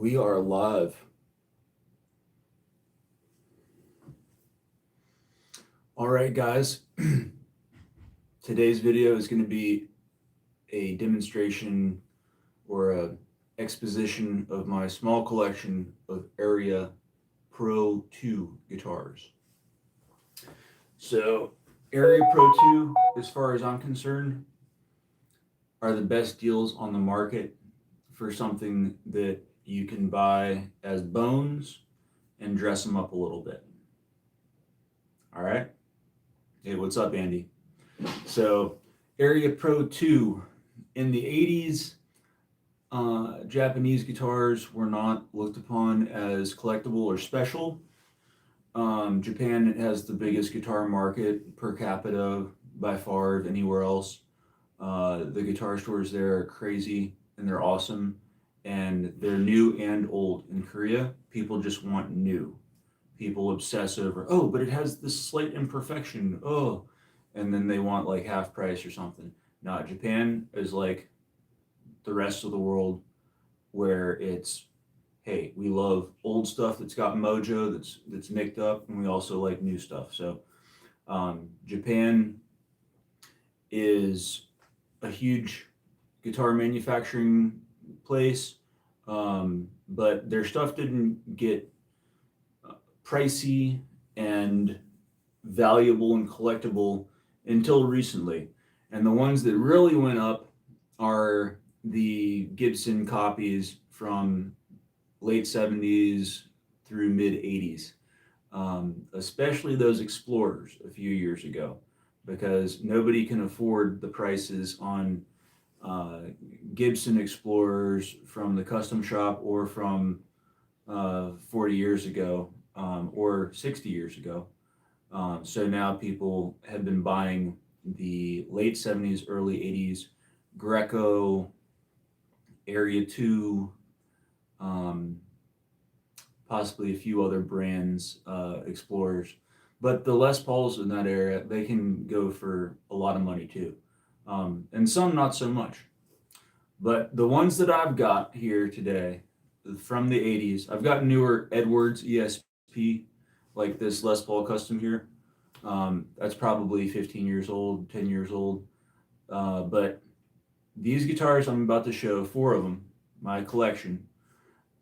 We are live. All right, guys. Today's video is going to be a demonstration or a exposition of my small collection of Aria Pro 2 guitars. So, Aria Pro 2, as far as I'm concerned, are the best deals on the market for something that you can buy as bones and dress them up a little bit. All right. Hey, what's up, Andy? So, Aria Pro 2. In the 80s, Japanese guitars were not looked upon as collectible or special. Japan has the biggest guitar market per capita by far of anywhere else. The guitar stores there are crazy and they're awesome, and they're new and old. In Korea, people just want new. People obsess over, oh, but it has this slight imperfection, oh, and then they want like half price or something. Now, Japan is like the rest of the world, where it's, hey, we love old stuff that's got mojo, that's nicked up, and we also like new stuff. So Japan is a huge guitar manufacturing place, but their stuff didn't get pricey and valuable and collectible until recently. And the ones that really went up are the Gibson copies from late 70s through mid 80s, especially those Explorers a few years ago, because nobody can afford the prices on Gibson Explorers from the custom shop or from 40 years ago or 60 years ago. So now people have been buying the late 70s, early 80s Greco, Aria 2, possibly a few other brands, Explorers. But the Les Pauls in that era, they can go for a lot of money too. And some not so much. But the ones that I've got here today from the 80s, I've got newer Edwards ESP, like this Les Paul Custom here. That's probably 15 years old, 10 years old. But these guitars I'm about to show, 4 of them, my collection,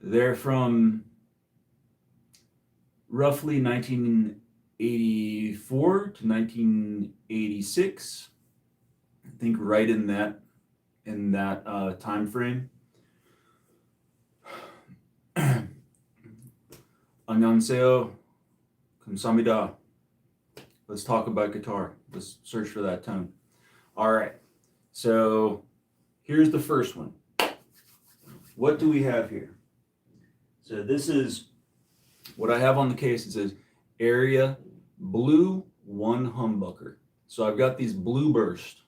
they're from roughly 1984 to 1986. I think right in that time frame. Annyeonghaseyo, 감사합니다. Let's talk about guitar. Let's search for that tone. All right. So here's the first one. What do we have here? So this is what I have on the case. It says Aria Blue 1 Humbucker. So I've got these Blue Burst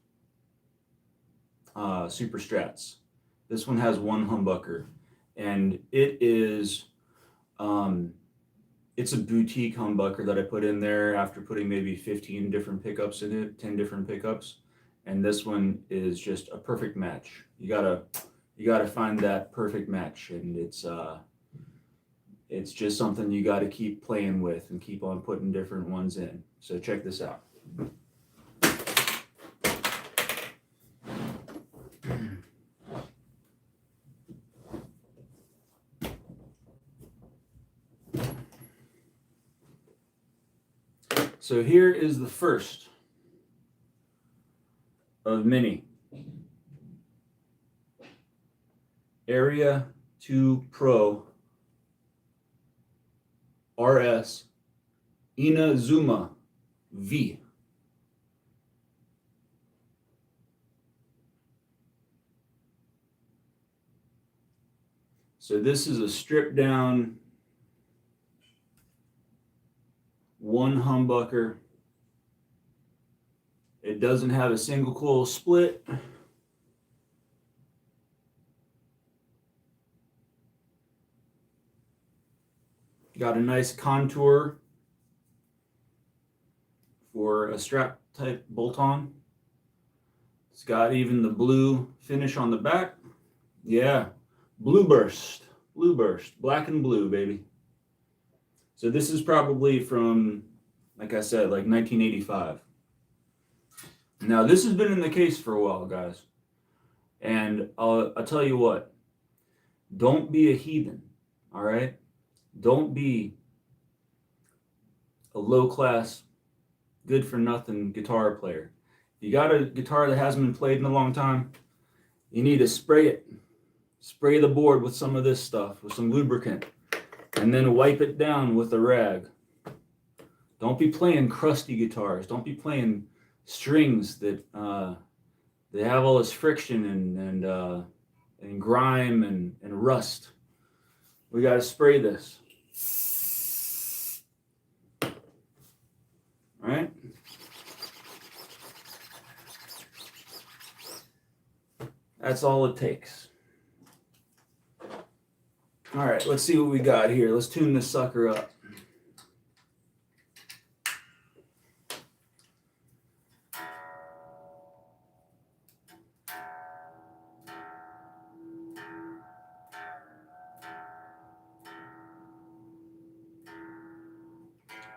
Super Strats. This one has 1 humbucker, and it is it's a boutique humbucker that I put in there after putting maybe 15 different pickups in it, 10 different pickups, and this one is just a perfect match. You gotta find that perfect match, and it's just something you got to keep playing with and keep on putting different ones in. So check this out. So here is the first of many. Aria 2 Pro RS Inazuma V. So this is a stripped down 1 humbucker. It doesn't have a single coil split. Got a nice contour for a strap type bolt-on. It's got even the blue finish on the back. Yeah, Blue Burst. Blueburst, black and blue, baby. So this is probably from, like I said, like 1985. Now this has been in the case for a while, guys. And I'll tell you what, don't be a heathen, all right? Don't be a low-class, good-for-nothing guitar player. If you got a guitar that hasn't been played in a long time, you need to spray it. Spray the board with some of this stuff, with some lubricant, and then wipe it down with a rag. Don't be playing crusty guitars. Don't be playing strings that they have all this friction and grime and rust. We got to spray this. All right? That's all it takes. All right, let's see what we got here. Let's tune this sucker up.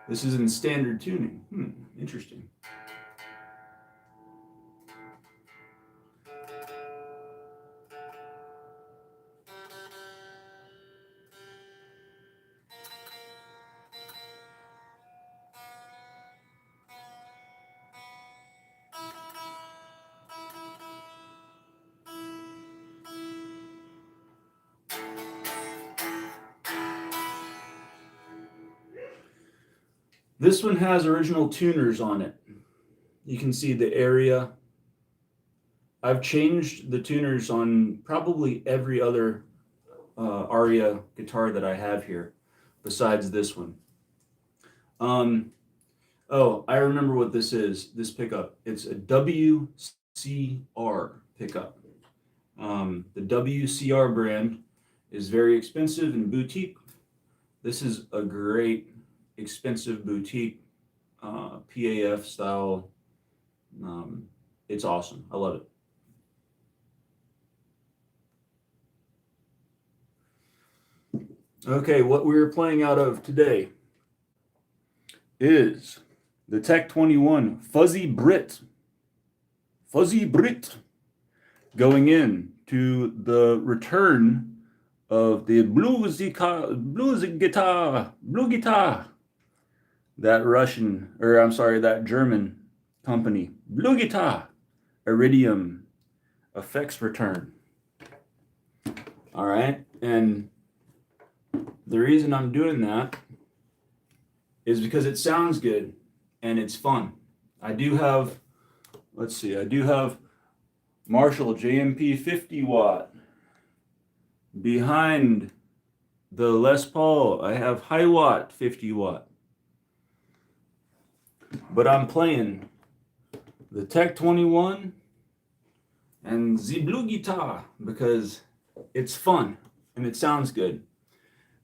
This is in standard tuning. Interesting. This one has original tuners on it. You can see the Aria. I've changed the tuners on probably every other Aria guitar that I have here, besides this one. Oh, I remember what this is, this pickup. It's a WCR pickup. The WCR brand is very expensive and boutique. This is a great expensive boutique PAF style. It's awesome. I love it. Okay, what we're playing out of today is the Tech 21 Fuzzy Brit. Fuzzy Brit, going in to the return of the blue guitar, that German company, Blue Guitar, Iridium effects return. All right, and the reason I'm doing that is because it sounds good and it's fun. I do have, Marshall JMP 50 watt. Behind the Les Paul, I have high watt 50 watt. But I'm playing the Tech 21 and the Blue Guitar because it's fun and it sounds good.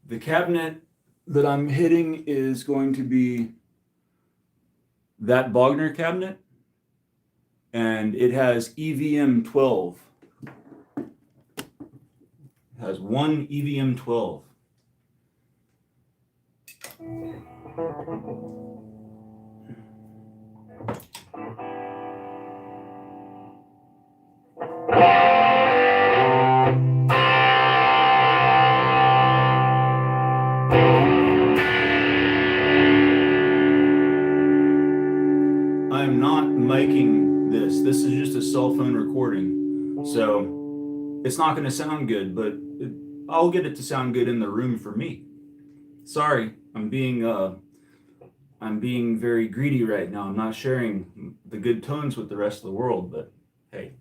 The cabinet that I'm hitting is going to be that Bogner cabinet, and it has EVM 12. It has one EVM 12. I'm not miking this. This is just a cell phone recording. So it's not going to sound good, but I'll get it to sound good in the room for me. Sorry, I'm being very greedy right now. I'm not sharing the good tones with the rest of the world, but hey.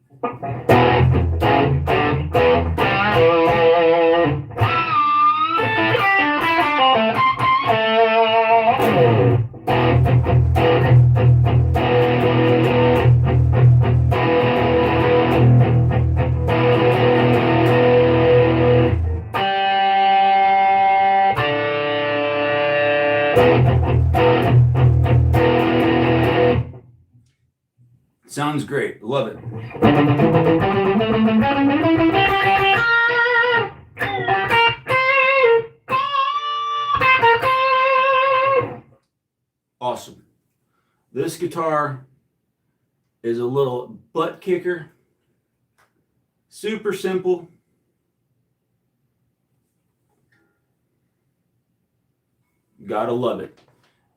Sounds great. Love it. This guitar is a little butt kicker. Super simple. Gotta love it.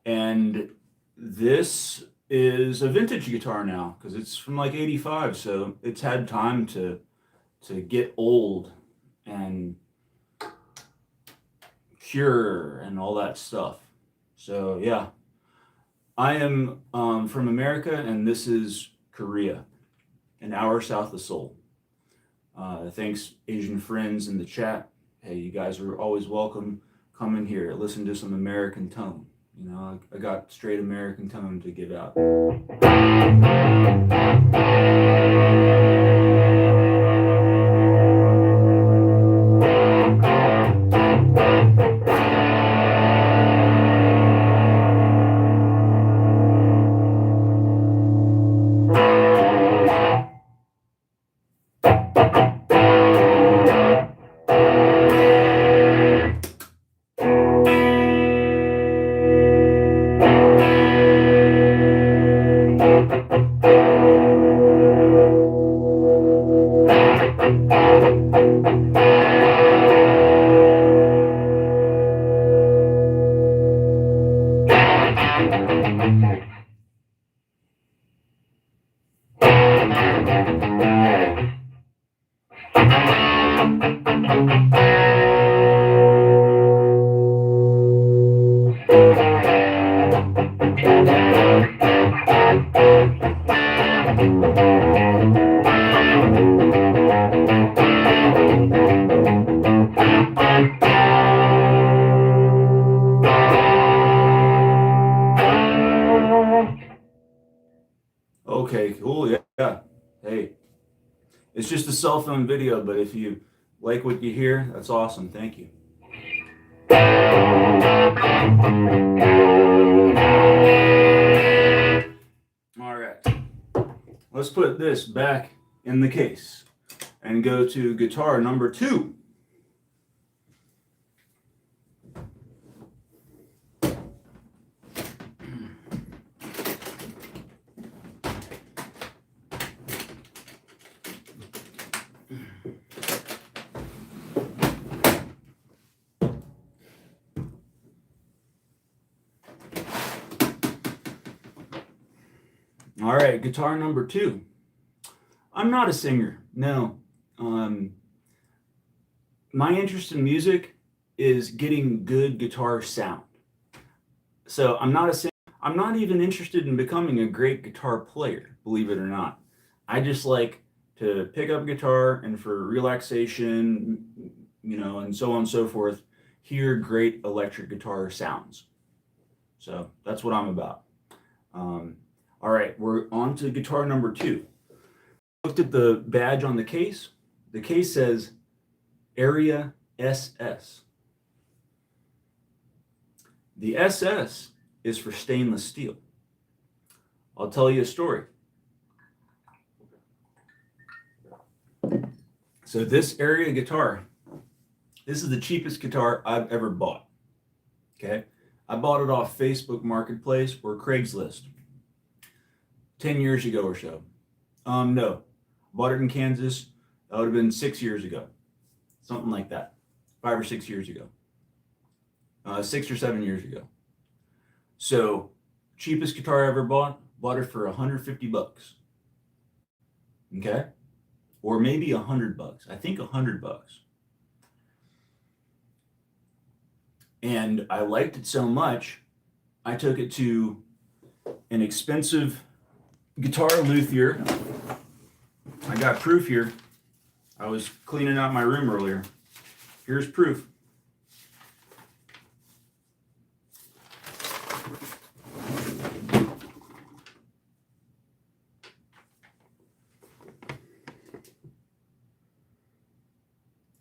And this is a vintage guitar now because it's from like 85, so it's had time to get old and cure and all that stuff. So yeah, I am from America, and this is Korea, an hour south of Seoul. Thanks, Asian friends in the chat. Hey, you guys are always welcome. Come in here, listen to some American tone. You know, I got straight American tone to give out. Okay, cool. Yeah. Hey, it's just a cell phone video, but if you like what you hear, that's awesome. Thank you. All right. Let's put this back in the case and go to guitar number 2. All right, guitar number 2. I'm not a singer, no. My interest in music is getting good guitar sound. So I'm not a singer. I'm not even interested in becoming a great guitar player, believe it or not. I just like to pick up a guitar and for relaxation, you know, and so on and so forth, hear great electric guitar sounds. So that's what I'm about. All right, we're on to guitar number 2. Looked at the badge on the case. The case says Aria SS. The SS is for stainless steel. I'll tell you a story. So this Aria guitar, this is the cheapest guitar I've ever bought. Okay, I bought it off Facebook Marketplace or Craigslist 10 years ago or so. No, bought it in Kansas. That would have been 6 years ago, something like that, 5 or 6 years ago, 6 or 7 years ago. So cheapest guitar I ever bought it for $150. Okay, or maybe $100. I think $100. And I liked it so much, I took it to an expensive guitar luthier. I got proof here. I was cleaning out my room earlier. Here's proof.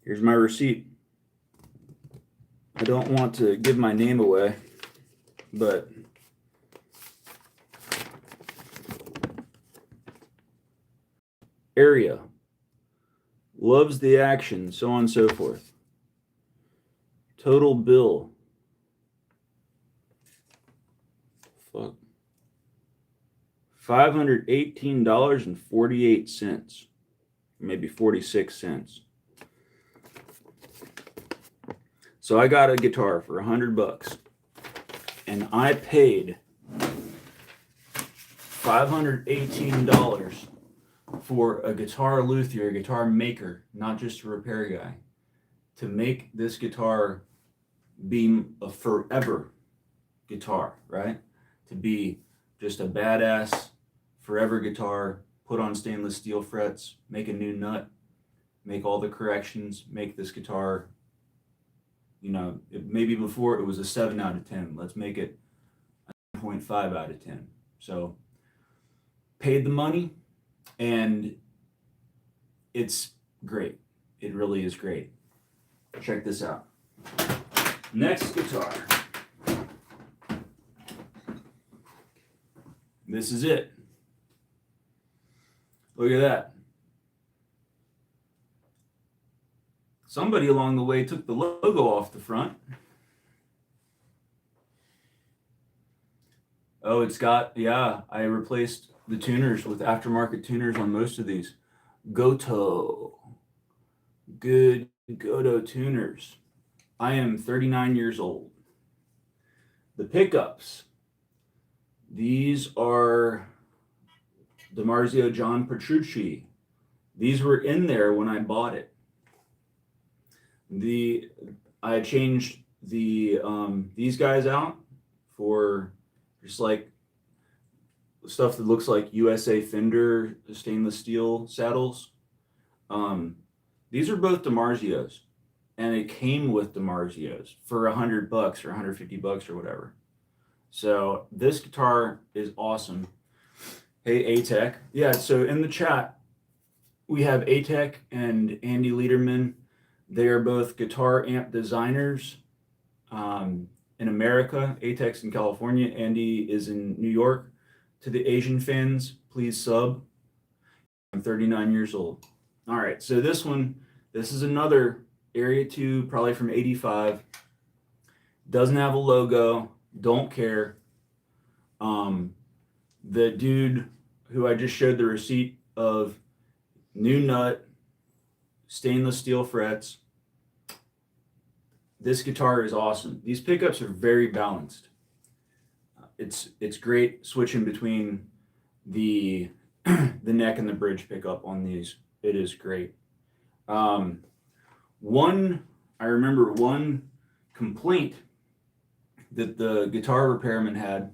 Here's my receipt. I don't want to give my name away, but Aria loves the action, so on and so forth. Total bill. Fuck. $518.48, maybe 46 cents. So I got a guitar for $100, and I paid $518 for a guitar luthier, a guitar maker, not just a repair guy, to make this guitar be a forever guitar, right? To be just a badass forever guitar, put on stainless steel frets, make a new nut, make all the corrections, make this guitar, maybe before it was a 7 out of 10. Let's make it a 9.5 out of 10. So paid the money, and it's great. It really is great. Check this out. Next guitar. This is it. Look at that. Somebody along the way took the logo off the front. Oh, it's got, yeah, I replaced the tuners with aftermarket tuners on most of these. Goto. Good Goto tuners. I am 39 years old. The pickups. These are DiMarzio John Petrucci. These were in there when I bought it. I changed these guys out for just like stuff that looks like USA Fender stainless steel saddles. These are both DiMarzios, and it came with DiMarzios for $100 or $150 or whatever. So this guitar is awesome. Hey, ATEC. Yeah, so in the chat, we have ATEC and Andy Lederman. They are both guitar amp designers in America. ATEC's in California. Andy is in New York. To the Asian fans, please sub. I'm 39 years old. All right, so this is another Aria 2, probably from 85. Doesn't have a logo. Don't care. The dude who I just showed the receipt of, new nut, stainless steel frets. This guitar is awesome. These pickups are very balanced. It's great switching between the the neck and the bridge pickup on these. It is great. I remember one complaint that the guitar repairman had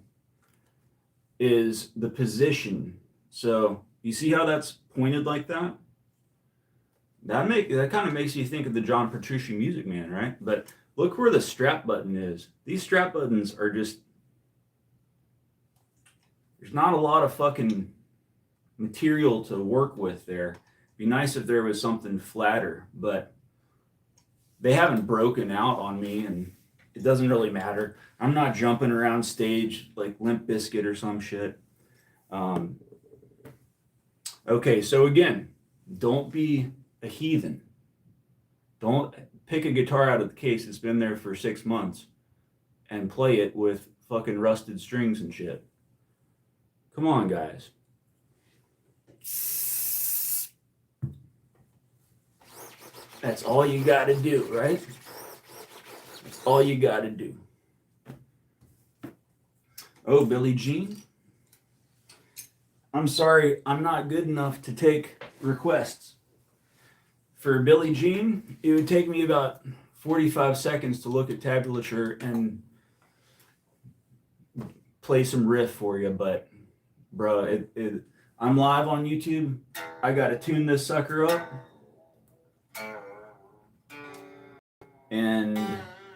is the position. So you see how that's pointed like that? That kind of makes you think of the John Petrucci Music Man, right? But look where the strap button is. These strap buttons are just, there's not a lot of fucking material to work with there. It'd be nice if there was something flatter, but they haven't broken out on me, and it doesn't really matter. I'm not jumping around stage like Limp Bizkit or some shit. Okay, so again, don't be a heathen. Don't pick a guitar out of the case that's been there for 6 months and play it with fucking rusted strings and shit. Come on, guys. That's all you gotta do, right? That's all you gotta do. Oh, Billie Jean? I'm sorry, I'm not good enough to take requests. For Billie Jean, it would take me about 45 seconds to look at tablature and play some riff for you, but bro, I'm live on YouTube. I gotta tune this sucker up, and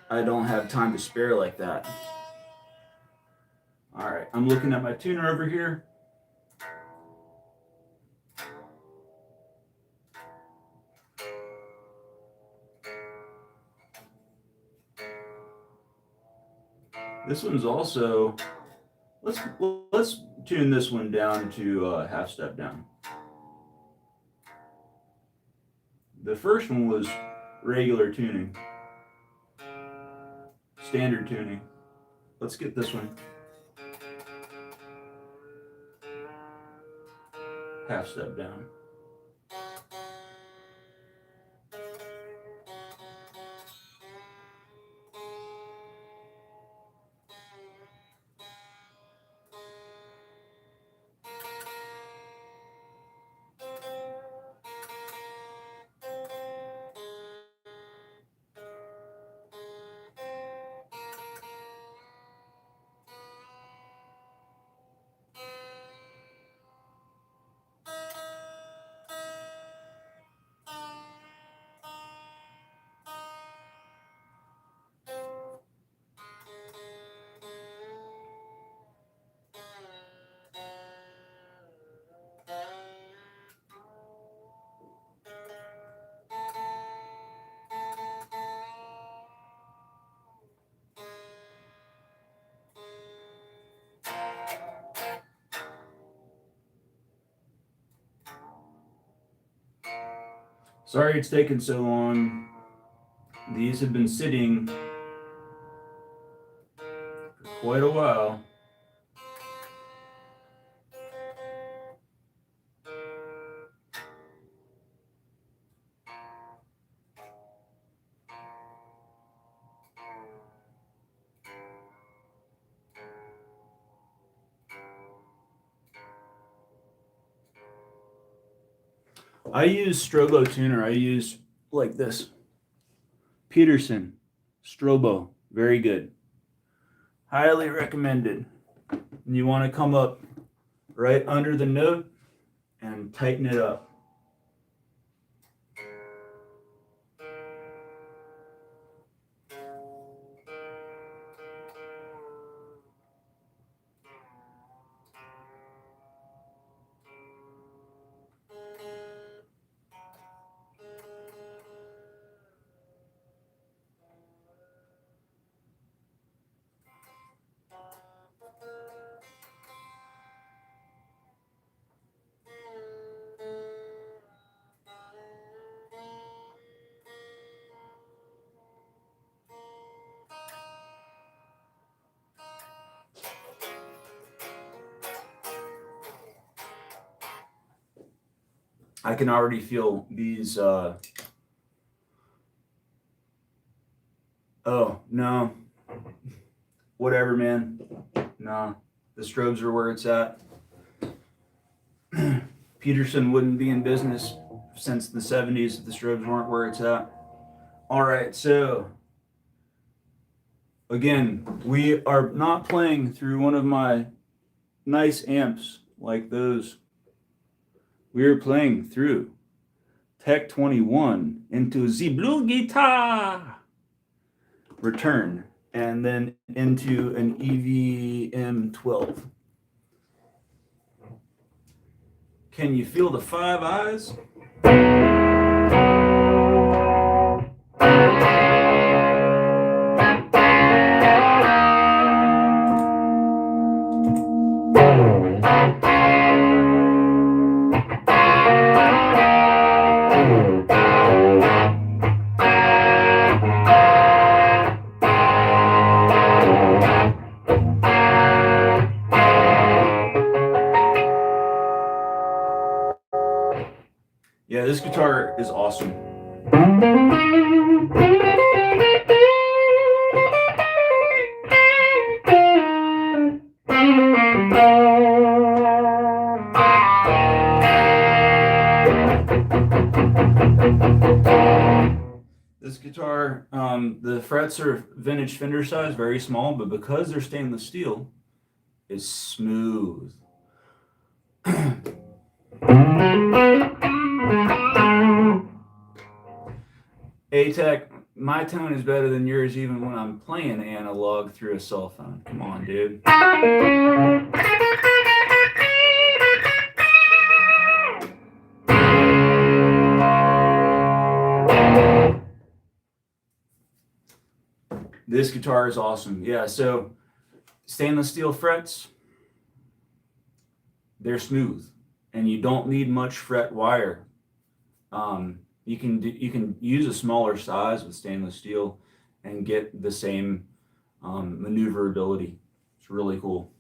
I don't have time to spare like that. All right, I'm looking at my tuner over here. This one's also, let's tune this one down to half step down. The first one was regular tuning, standard tuning. Let's get this one. half step down. Sorry it's taken so long. These have been sitting for quite a while. I use Strobo tuner. I use like this. Peterson Strobo. Very good. Highly recommended. And you want to come up right under the note and tighten it up. I can already feel these. Oh, no. Whatever, man. No. The strobes are where it's at. Peterson wouldn't be in business since the 70s if the strobes weren't where it's at. All right, so again, we are not playing through one of my nice amps like those. We are playing through Tech 21 into the blue guitar, return, and then into an EVM 12. Can you feel the five eyes? Yeah, this guitar is awesome. This guitar, the frets are vintage Fender size, very small, but because they're stainless steel, it's smooth. A-Tech, my tone is better than yours even when I'm playing analog through a cell phone. Come on, dude. This guitar is awesome. Yeah, so stainless steel frets, they're smooth, and you don't need much fret wire. You can use a smaller size with stainless steel and get the same maneuverability. It's really cool.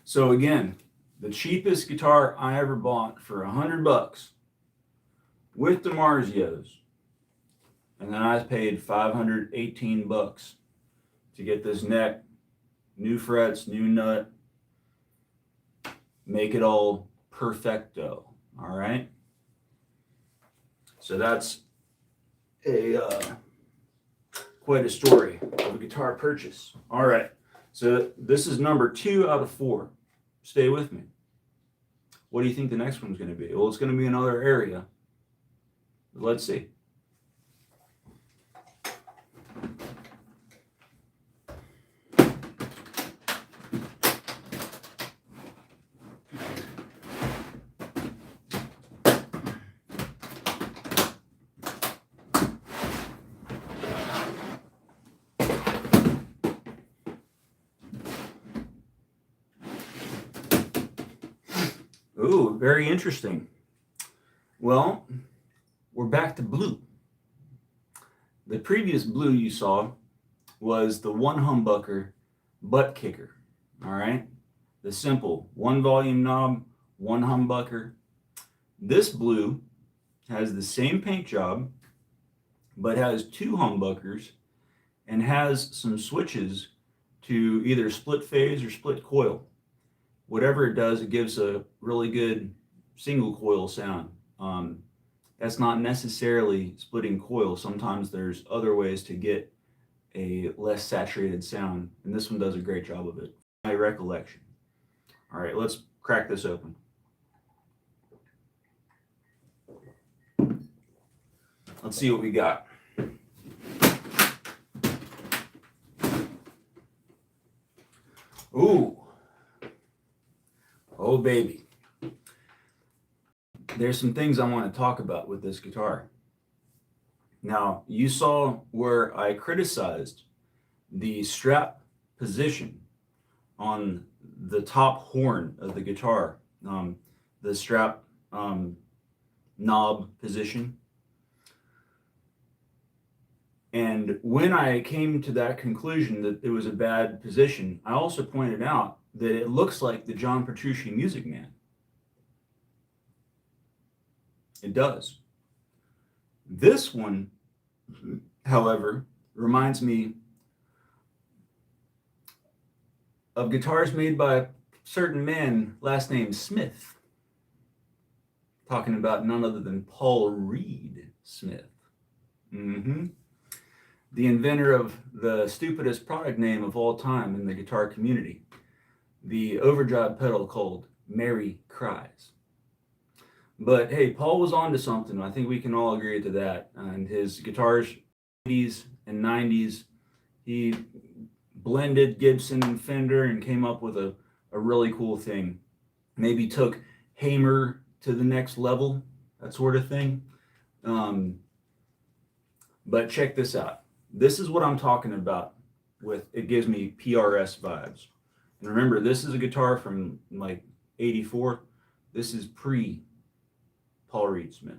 So again, the cheapest guitar I ever bought for $100 with DiMarzios, and then I paid $518 to get this neck, new frets, new nut, make it all perfecto. All right. So that's a quite a story of a guitar purchase. All right. So this is number 2 out of 4. Stay with me. What do you think the next one's going to be? Well, it's going to be another Aria. Let's see. Ooh, very interesting. Well, we're back to blue. The previous blue you saw was the one humbucker butt kicker. All right. The simple 1 volume knob, 1 humbucker. This blue has the same paint job, but has 2 humbuckers and has some switches to either split phase or split coil. Whatever it does, it gives a really good single coil sound. That's not necessarily splitting coil. Sometimes there's other ways to get a less saturated sound, and this one does a great job of it. My recollection. All right, let's crack this open. Let's see what we got. Ooh. Oh, baby. There's some things I want to talk about with this guitar. Now, you saw where I criticized the strap position on the top horn of the guitar, the strap knob position. And when I came to that conclusion that it was a bad position, I also pointed out that it looks like the John Petrucci Music Man. It does. This one, however, reminds me of guitars made by a certain man, last name Smith. Talking about none other than Paul Reed Smith. The inventor of the stupidest product name of all time in the guitar community. The overdrive pedal called Mary Cries. But hey, Paul was onto something. I think we can all agree to that. And his guitars, 80s and 90s, he blended Gibson and Fender and came up with a really cool thing. Maybe took Hamer to the next level, that sort of thing. But check this out. This is what I'm talking about with, it gives me PRS vibes. And remember, this is a guitar from like 84. This is pre Paul Reed Smith.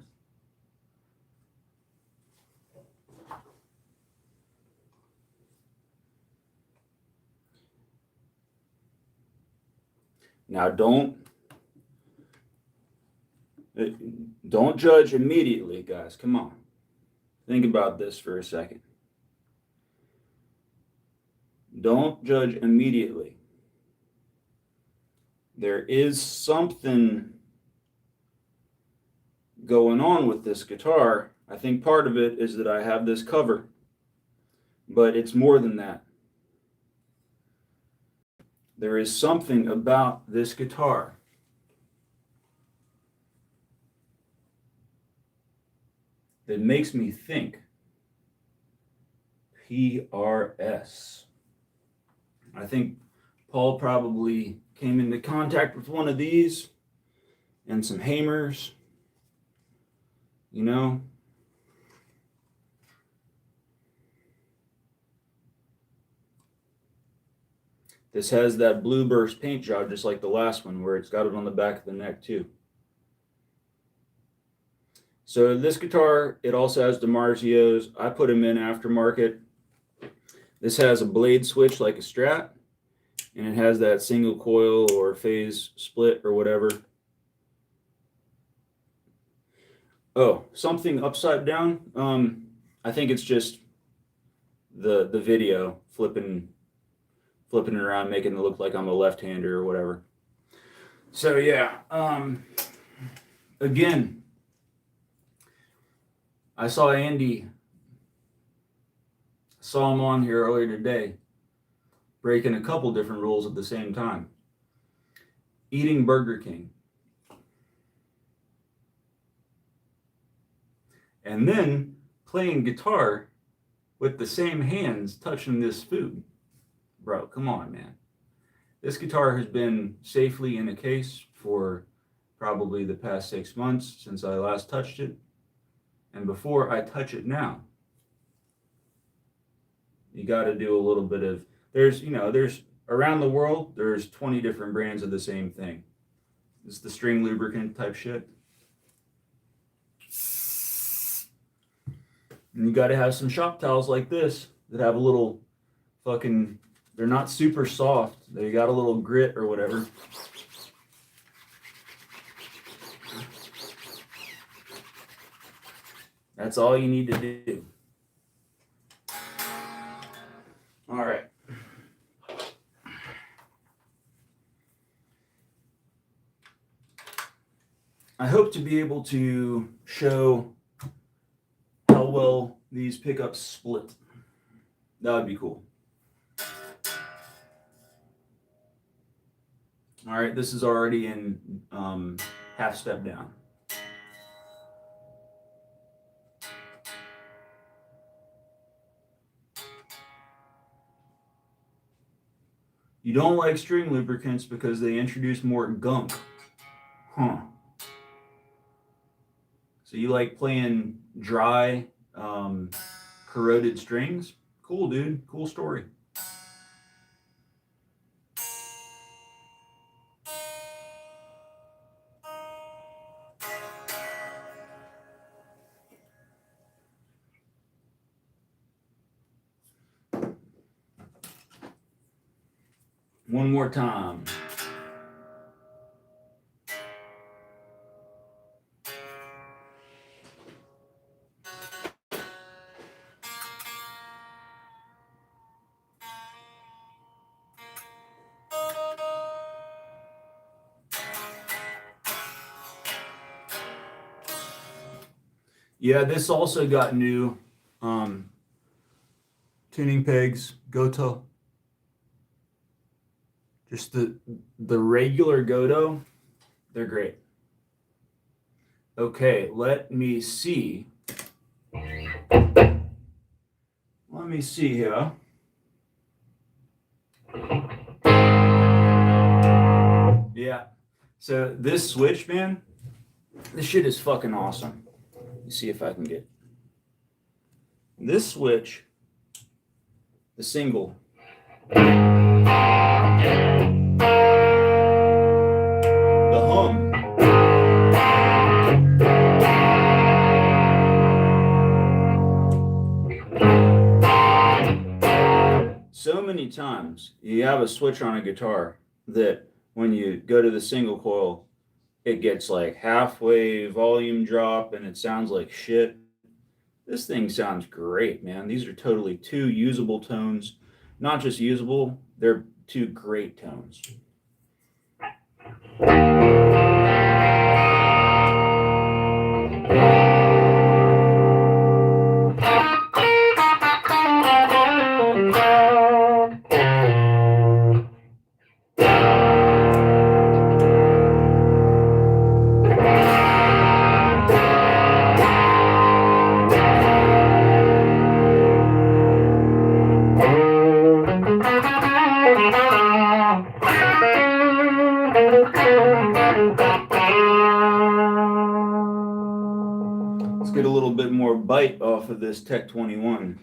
Now don't judge immediately, guys. Come on. Think about this for a second. Don't judge immediately. There is something going on with this guitar. I think part of it is that I have this cover, but it's more than that. There is something about this guitar that makes me think PRS. I think Paul probably came into contact with one of these and some Hamers, you know. This has that blue burst paint job just like the last one, where it's got it on the back of the neck too. So this guitar, it also has DiMarzios. I put them in aftermarket. This has a blade switch like a Strat, and it has that single coil or phase split or whatever. Oh, something upside down. I think it's just the video flipping it around, making it look like I'm a left-hander or whatever. So yeah, again, I saw Andy. Saw him on here earlier today, breaking a couple different rules at the same time. Eating Burger King. And then playing guitar with the same hands touching this food. Bro, come on, man. This guitar has been safely in a case for probably the past 6 months since I last touched it. And before I touch it now, you got to do a little bit of, there's around the world, there's 20 different brands of the same thing. It's the string lubricant type shit. And you got to have some shop towels like this that have a little fucking, they're not super soft. They got a little grit or whatever. That's all you need to do. All right. I hope to be able to show how well these pickups split. That would be cool. All right, this is already in half step down. You don't like string lubricants because they introduce more gunk. Huh. So you like playing dry, corroded strings? Cool, dude. Cool story. One more time. Yeah, this also got new tuning pegs. Goto. Just the regular Goto, they're great. Okay, let me see. Let me see here. Yeah. So this switch, man, this shit is fucking awesome. Let me see if I can get this switch, the single. The hum. So many times you have a switch on a guitar that when you go to the single coil, it gets like halfway volume drop and it sounds like shit. This thing sounds great, man. These are totally two usable tones. Not just usable, they're two great tones. Let's get a little bit more bite off of this Tech 21.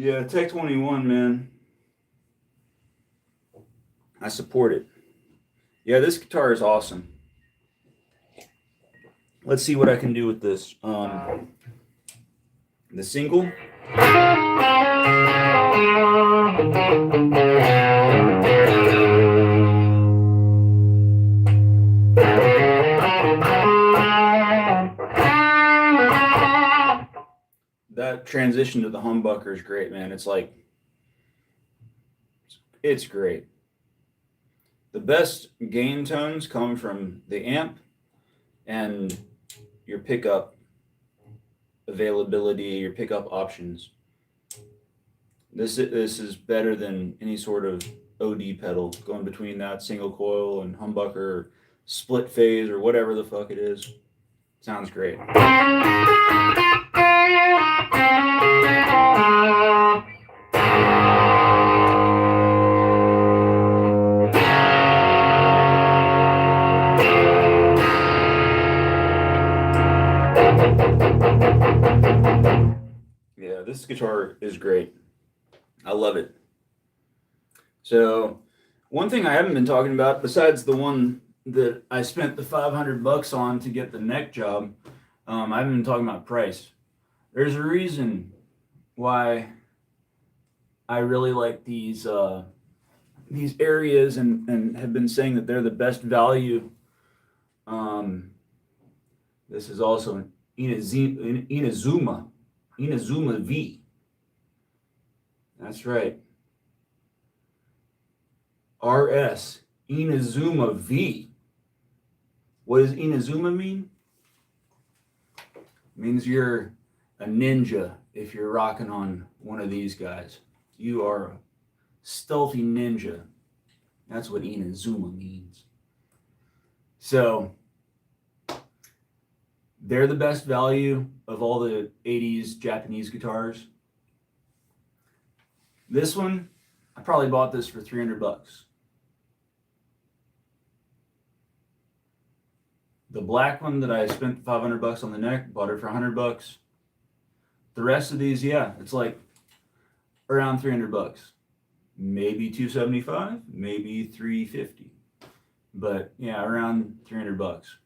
Yeah, Tech 21, man. I support it. Yeah, this guitar is awesome. Let's see what I can do with this. The single. That transition to the humbucker is great, man. It's like, it's great. The best gain tones come from the amp and your pickup availability, your pickup options. This is better than any sort of OD pedal going between that single coil and humbucker or split phase or whatever the fuck it is. Sounds great. Yeah, this guitar is great. I love it. So, one thing I haven't been talking about, besides the one that I spent the $500 on to get the neck job, I haven't been talking about price. There's a reason why I really like these areas and have been saying that they're the best value. This is also an Inazuma V. That's right. RS Inazuma V. What does Inazuma mean? It means you're a ninja if you're rocking on one of these guys. You are a stealthy ninja. That's what Inazuma means. So they're the best value of all the 80s Japanese guitars. This one, I probably bought this for $300. The black one that I spent $500 on the neck, bought it for $100. The rest of these, yeah, it's like around $300. Maybe $275, maybe $350. But yeah, around $300.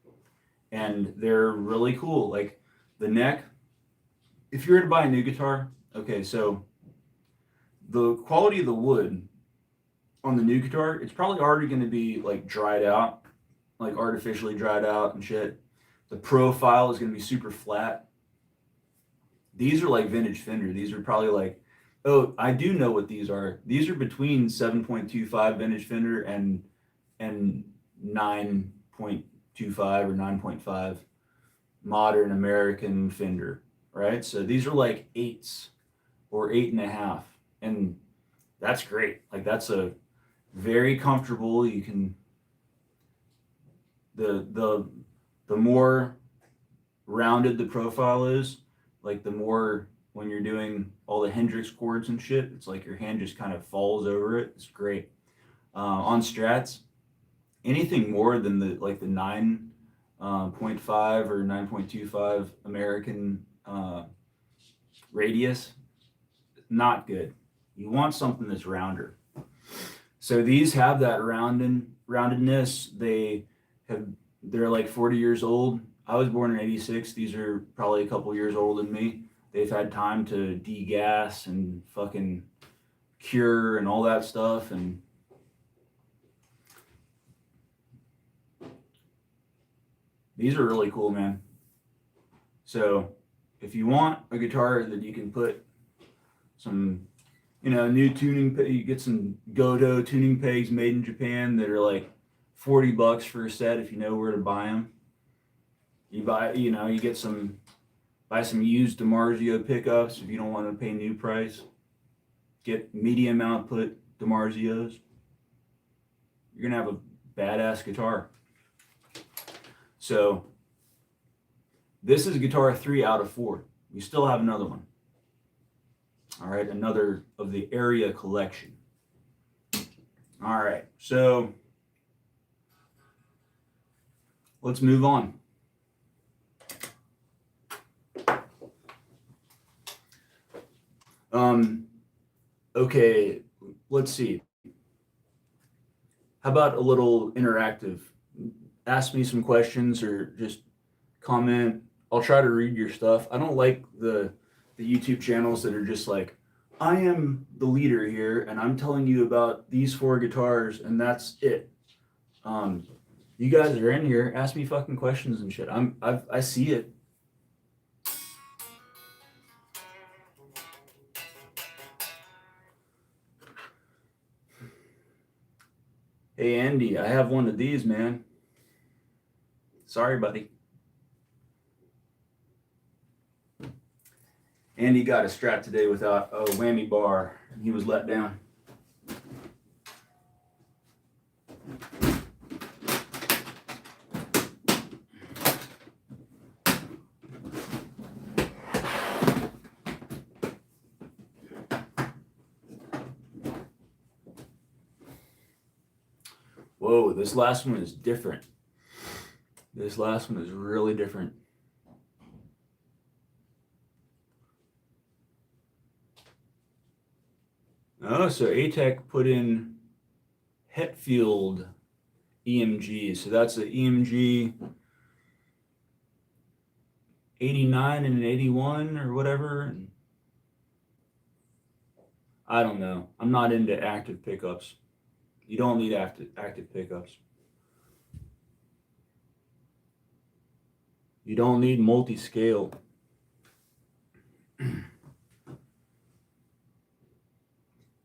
And they're really cool. Like the neck, if you were to buy a new guitar, okay, so the quality of the wood on the new guitar, it's probably already going to be like dried out, like artificially dried out and shit. The profile is going to be super flat. These are like vintage Fender. These are probably like, oh, I do know what these are. These are between 7.25 vintage Fender and 9.25 or 9.5 modern American Fender, right? So these are like 8s or 8.5, and that's great. Like that's a very comfortable. You can the more rounded the profile is, like the more when you're doing all the Hendrix chords and shit, it's like your hand just kind of falls over it. It's great. On Strats, anything more than the 9.5 or 9.25 American radius, not good. You want something that's rounder. So these have that roundedness. They're like 40 years old. I was born in 86. These are probably a couple years older than me. They've had time to degas and fucking cure and all that stuff. And these are really cool, man. So if you want a guitar that you can put some, new tuning, you get some Godo tuning pegs made in Japan that are like $40 for a set if you know where to buy them. You buy, you buy some used DiMarzio pickups if you don't want to pay new price. Get medium output DiMarzios. You're gonna have a badass guitar. So this is guitar 3 out of 4. We still have another one. All right, another of the Aria collection. All right, so let's move on. Okay, let's see. How about a little interactive? Ask me some questions or just comment. I'll try to read your stuff. I don't like the YouTube channels that are just like, I am the leader here and I'm telling you about these four guitars and that's it. Um, you guys are in here, ask me fucking questions and shit. I see it. Hey Andy, I have one of these, man. Sorry, buddy. Andy got a Strat today without a whammy bar. He was let down. Whoa, this last one is different. This last one is really different. Oh, so ATEC put in Hetfield EMG. So that's the EMG 89 and an 81 or whatever. I don't know. I'm not into active pickups. You don't need active pickups. You don't need multi-scale. You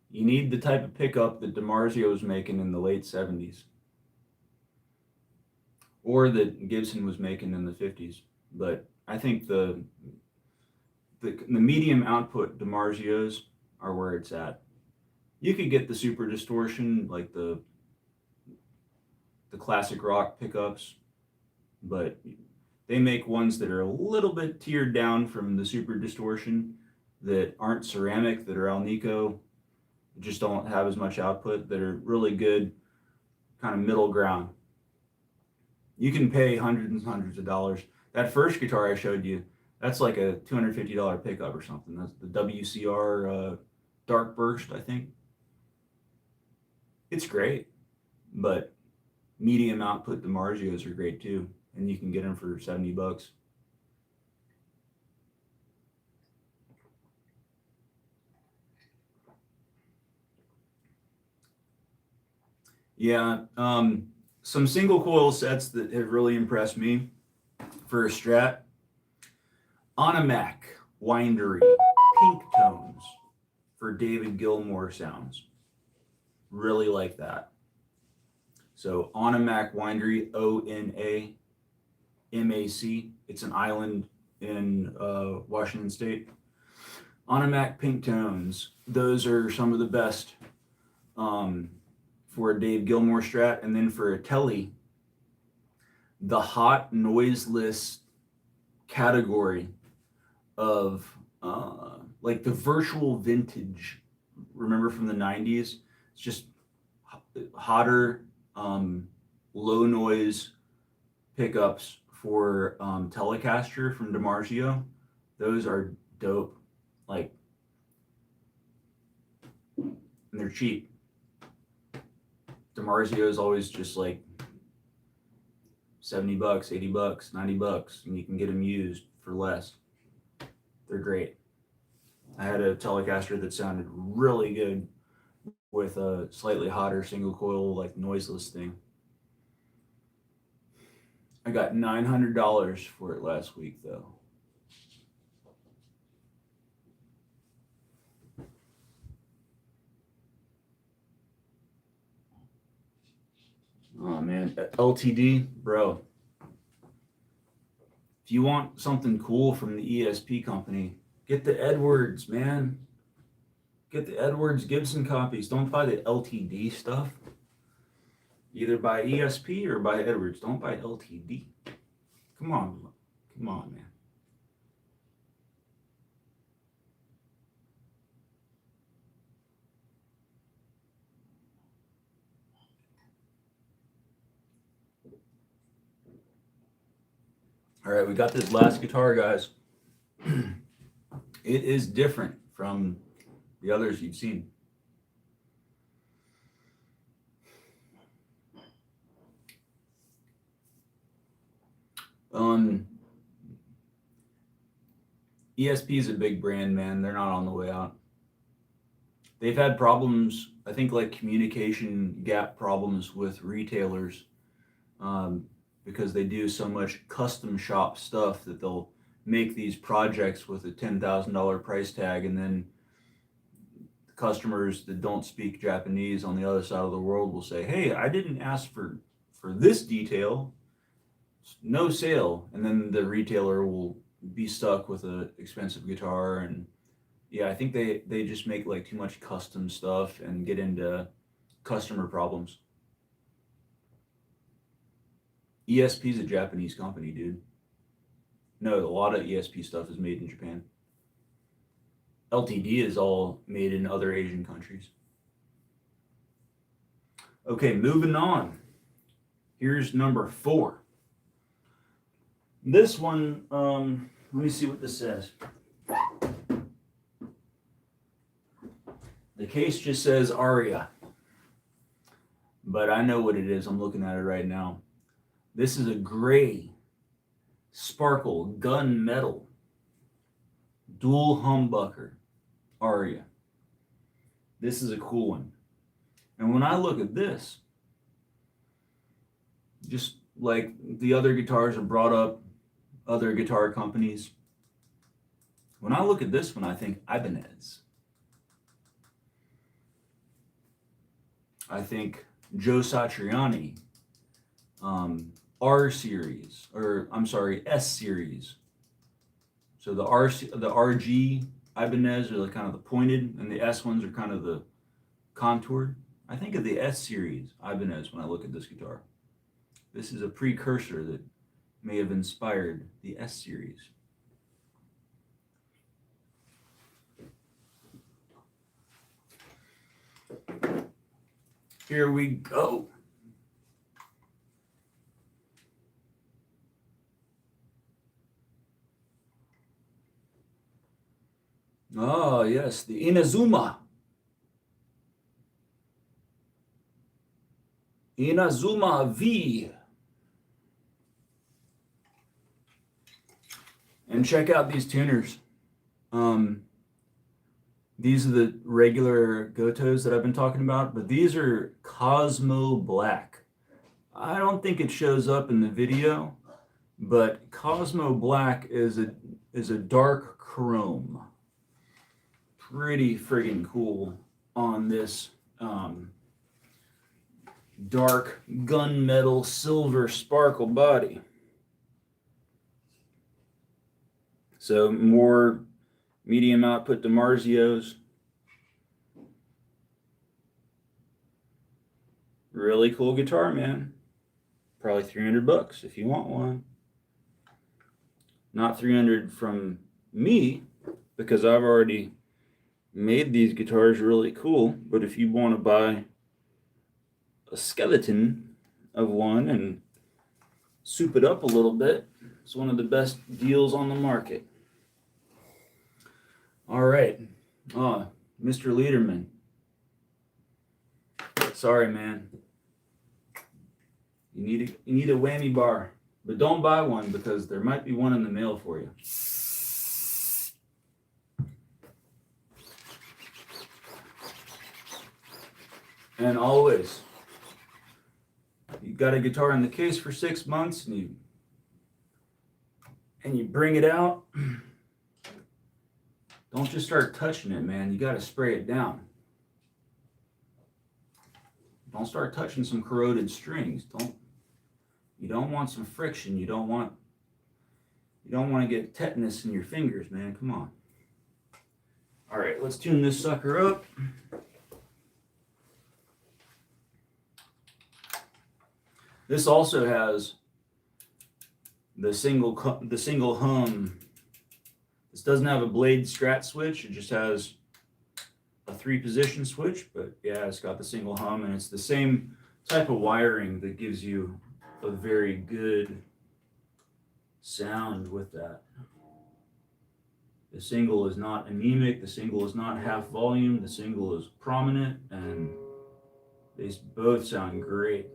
need the type of pickup that DiMarzio was making in the late 70s. Or that Gibson was making in the 50s. But I think the medium output DiMarzios are where it's at. You could get the super distortion, like the classic rock pickups, but they make ones that are a little bit tiered down from the super distortion that aren't ceramic, that are Alnico, just don't have as much output, that are really good, kind of middle ground. You can pay hundreds and hundreds of dollars. That first guitar I showed you, that's like a $250 pickup or something. That's the WCR Dark Burst, I think. It's great, but medium output DiMarzios are great too, and you can get them for $70. Yeah, some single coil sets that have really impressed me for a Strat. Onimac Windery Pink Tones for David Gilmour sounds. Really like that. So Onimac Windery, ONAMAC. It's an island in Washington State. Onimac Pink Tones. Those are some of the best for a Dave Gilmour Strat. And then for a Tele, the hot noiseless category of like the virtual vintage. Remember from the 90s? It's just hotter, low noise pickups for Telecaster from DiMarzio. Those are dope. Like, and they're cheap. DiMarzio is always just like $70, $80, $90, and you can get them used for less. They're great. I had a Telecaster that sounded really good with a slightly hotter single coil, like noiseless thing. I got $900 for it last week though. Oh man, LTD, bro. If you want something cool from the ESP company, get the Edwards, man. Get the Edwards Gibson copies. Don't buy the LTD stuff. Either buy ESP or buy Edwards. Don't buy LTD. Come on, man. All right, we got this last guitar, guys. It is different from the others you've seen. Um, ESP is a big brand, man. They're not on the way out. They've had problems, I think, like communication gap problems with retailers, um, because they do so much custom shop stuff that they'll make these projects with a $10,000 price tag, and then customers that don't speak Japanese on the other side of the world will say, "Hey, I didn't ask for this detail, no sale," and then the retailer will be stuck with an expensive guitar. And yeah, I think they just make like too much custom stuff and get into customer problems. ESP is a Japanese company, dude. No, a lot of ESP stuff is made in Japan. LTD is all made in other Asian countries. Okay, moving on. Here's number 4. This one, let me see what this says. The case just says Aria, but I know what it is. I'm looking at it right now. This is a gray sparkle gun metal dual humbucker Aria. This is a cool one. And when I look at this, just like the other guitars have brought up other guitar companies, when I look at this one, I think Ibanez. I think Joe Satriani, R series, or I'm sorry, S series. So the RG Ibanez are kind of the pointed, and the S ones are kind of the contoured. I think of the S series Ibanez when I look at this guitar. This is a precursor that may have inspired the S series. Here we go. Ah, yes, the Inazuma. Inazuma V. And check out these tuners. These are the regular Gotos that I've been talking about, but these are Cosmo Black. I don't think it shows up in the video, but Cosmo Black is a dark chrome. Pretty friggin' cool on this dark gunmetal silver sparkle body. So more medium output DiMarzios. Really cool guitar, man. Probably $300 if you want one. Not 300 from me, because I've already made these guitars really cool. But if you want to buy a skeleton of one and soup it up a little bit, it's one of the best deals on the market. All right. Mr. Lederman. Sorry, man. You need a whammy bar, but don't buy one because there might be one in the mail for you. And always, you got a guitar in the case for 6 months and you bring it out. Don't just start touching it, man. You got to spray it down. Don't start touching some corroded strings. You don't want some friction. You don't want to get tetanus in your fingers, man. Come on. All right, let's tune this sucker up. This also has the single hum. This doesn't have a blade strat switch. It just has a 3-position switch, but yeah, it's got the single hum, and it's the same type of wiring that gives you a very good sound with that. The single is not anemic. The single is not half volume. The single is prominent, and they both sound great.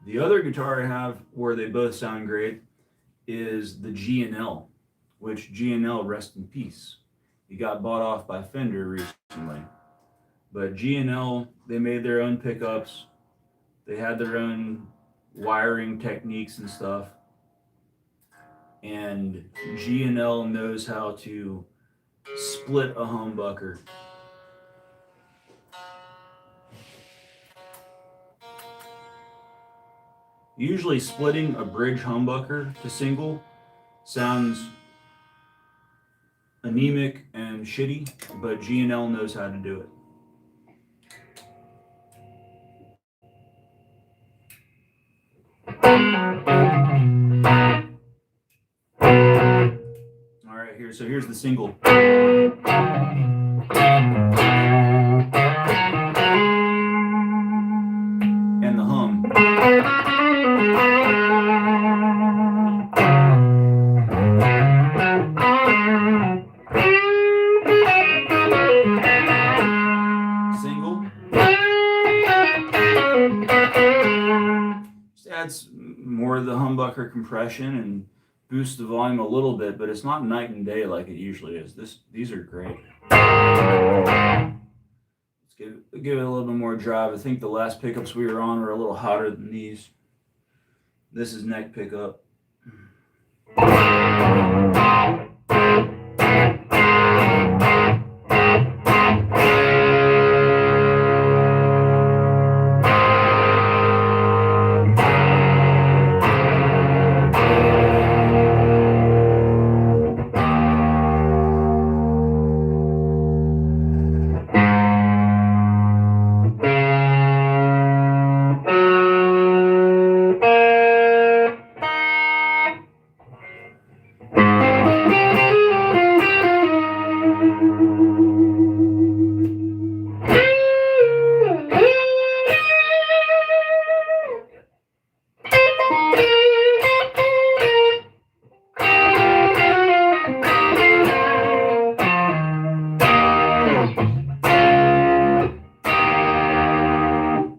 The other guitar I have where they both sound great is the G&L, which G&L, rest in peace. He got bought off by Fender recently. But G&L, they made their own pickups. They had their own wiring techniques and stuff. And G&L knows how to split a humbucker. Usually splitting a bridge humbucker to single sounds anemic and shitty, but G&L knows how to do it. All right, here's the single. And the hum. Single. Just adds more of the humbucker compression and boosts the volume a little bit, but it's not night and day like it usually is. These are great. Let's give it a little bit more drive. I think the last pickups we were on were a little hotter than these. This is neck pickup.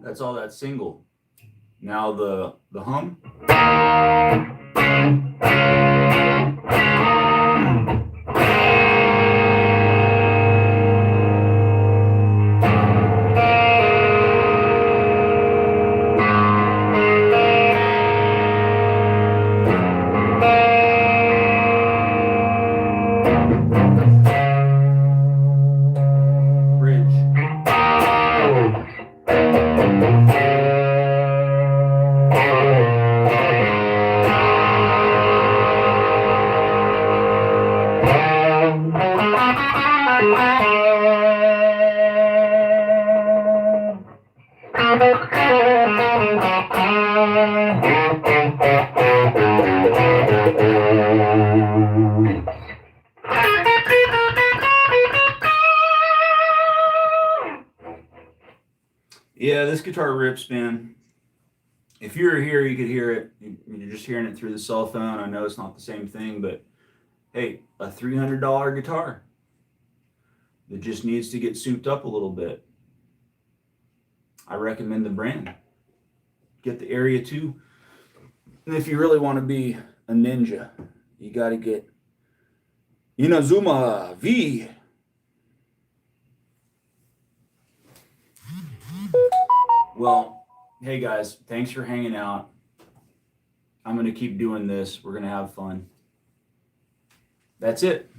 That's all that single. Now the hum. Yeah, this guitar rips, man. If you were here, you could hear it. You're just hearing it through the cell phone. I know it's not the same thing, but hey, a $300 guitar that just needs to get souped up a little bit. I recommend the brand. Get the Aria 2. And if you really want to be a ninja, you got to get Inazuma V. Well, hey guys, thanks for hanging out. I'm going to keep doing this. We're going to have fun. That's it.